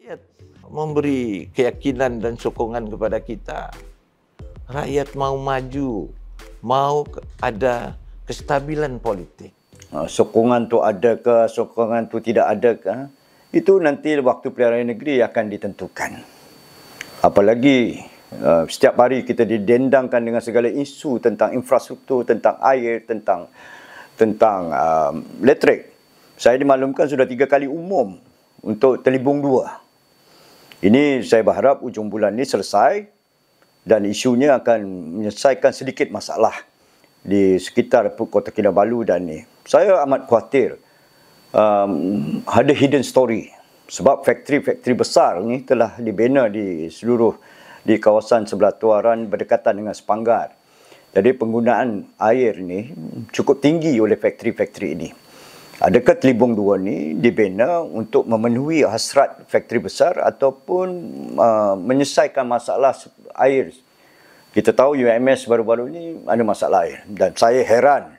Rakyat memberi keyakinan dan sokongan kepada kita. Rakyat mau maju, mau ada kestabilan politik. Sokongan tu ada ke, sokongan tu tidak ada ke, itu nanti waktu pilihan raya negeri akan ditentukan. Apalagi setiap hari kita didendangkan dengan segala isu tentang infrastruktur, tentang air, tentang elektrik. Saya dimaklumkan sudah 3 kali umum untuk Telibung 2. Ini saya berharap ujung bulan ini selesai dan isunya akan menyelesaikan sedikit masalah di sekitar Kota Kinabalu dan ni. Saya amat khawatir ada hidden story sebab factory besar ni telah dibina di kawasan sebelah Tuaran berdekatan dengan Sepanggar. Jadi penggunaan air ni cukup tinggi oleh factory ini. Adakah Telibung 2 ni dibina untuk memenuhi hasrat factory besar ataupun menyelesaikan masalah air? Kita tahu UMS baru-baru ni ada masalah air. Dan saya heran,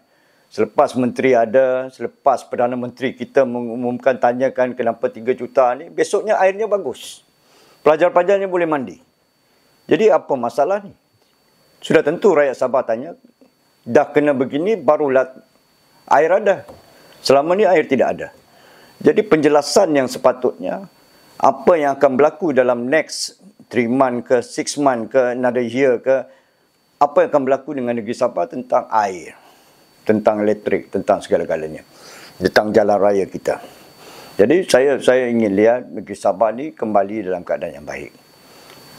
selepas menteri ada, selepas Perdana Menteri kita mengumumkan, tanyakan kenapa 3 juta ni, besoknya airnya bagus. Pelajar-pelajarnya boleh mandi. Jadi apa masalah ni? Sudah tentu rakyat Sabah tanya, dah kena begini barulah air ada. Selama ni air tidak ada. Jadi penjelasan yang sepatutnya, apa yang akan berlaku dalam next 3 month ke 6 month ke another year ke, apa yang akan berlaku dengan negeri Sabah tentang air, tentang elektrik, tentang segala-galanya, tentang jalan raya kita. Jadi saya ingin lihat negeri Sabah ni kembali dalam keadaan yang baik.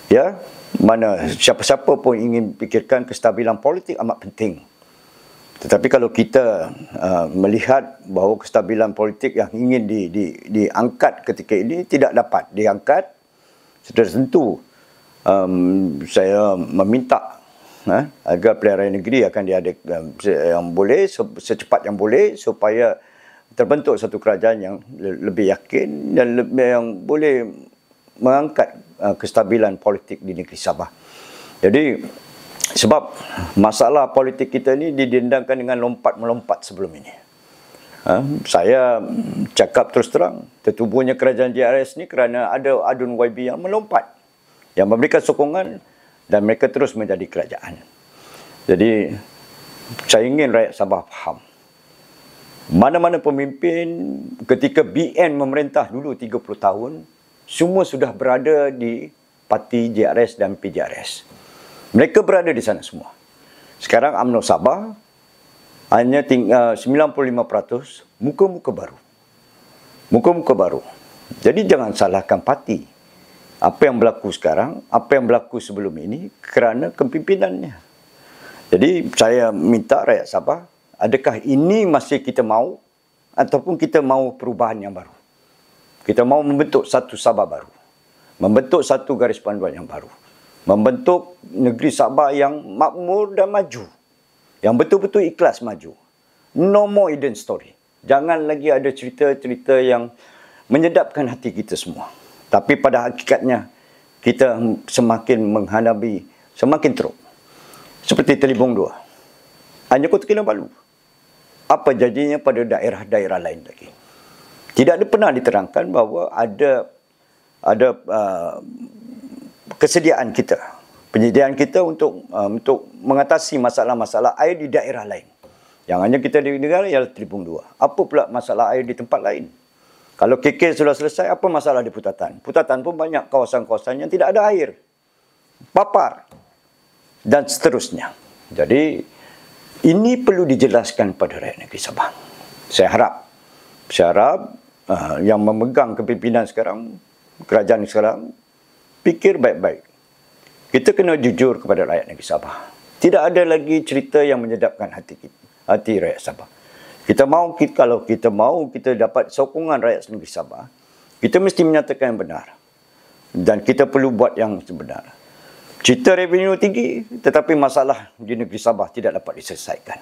Ya, mana siapa-siapa pun ingin fikirkan kestabilan politik amat penting. Tetapi kalau kita melihat bahawa kestabilan politik yang ingin diangkat ketika ini tidak dapat diangkat, sudah tentu saya meminta agar pilihan raya negeri akan diadakan yang boleh, secepat yang boleh, supaya terbentuk satu kerajaan yang lebih yakin dan yang boleh mengangkat kestabilan politik di negeri Sabah. Jadi sebab masalah politik kita ni didendangkan dengan lompat-melompat sebelum ini. Saya cakap terus terang, tertubuhnya kerajaan JRS ni kerana ada adun YB yang melompat, yang memberikan sokongan dan mereka terus menjadi kerajaan. Jadi saya ingin rakyat Sabah faham, mana-mana pemimpin ketika BN memerintah dulu 30 tahun, semua sudah berada di parti JRS dan PJRS. Mereka berada di sana semua. Sekarang UMNO Sabah hanya 95% muka-muka baru. Muka-muka baru. Jadi jangan salahkan parti. Apa yang berlaku sekarang, apa yang berlaku sebelum ini kerana kepimpinannya. Jadi saya minta rakyat Sabah, adakah ini masih kita mahu ataupun kita mahu perubahan yang baru? Kita mahu membentuk satu Sabah baru. Membentuk satu garis panduan yang baru. Membentuk negeri Sabah yang makmur dan maju. Yang betul-betul ikhlas maju. No more hidden story. Jangan lagi ada cerita-cerita yang menyedapkan hati kita semua. Tapi pada hakikatnya, kita semakin menghadapi, semakin teruk. Seperti Telibung 2. Hanya Kota Kinabalu. Apa jadinya pada daerah-daerah lain lagi? Tidak ada pernah diterangkan bahawa ada kesediaan kita, penyediaan kita untuk mengatasi masalah-masalah air di daerah lain. Yang hanya kita di negara ialah Telibung 2. Apa pula masalah air di tempat lain? Kalau KK sudah selesai, apa masalah di Putatan? Putatan pun banyak kawasan-kawasan yang tidak ada air. Papar. Dan seterusnya. Jadi, ini perlu dijelaskan pada rakyat negeri Sabah. Saya harap yang memegang kepimpinan sekarang, kerajaan sekarang, fikir baik-baik. Kita kena jujur kepada rakyat negeri Sabah. Tidak ada lagi cerita yang menyedapkan hati rakyat Sabah. Kalau kita mahu kita dapat sokongan rakyat negeri Sabah, kita mesti menyatakan yang benar. Dan kita perlu buat yang sebenar. Cerita revenue tinggi, tetapi masalah di negeri Sabah tidak dapat diselesaikan.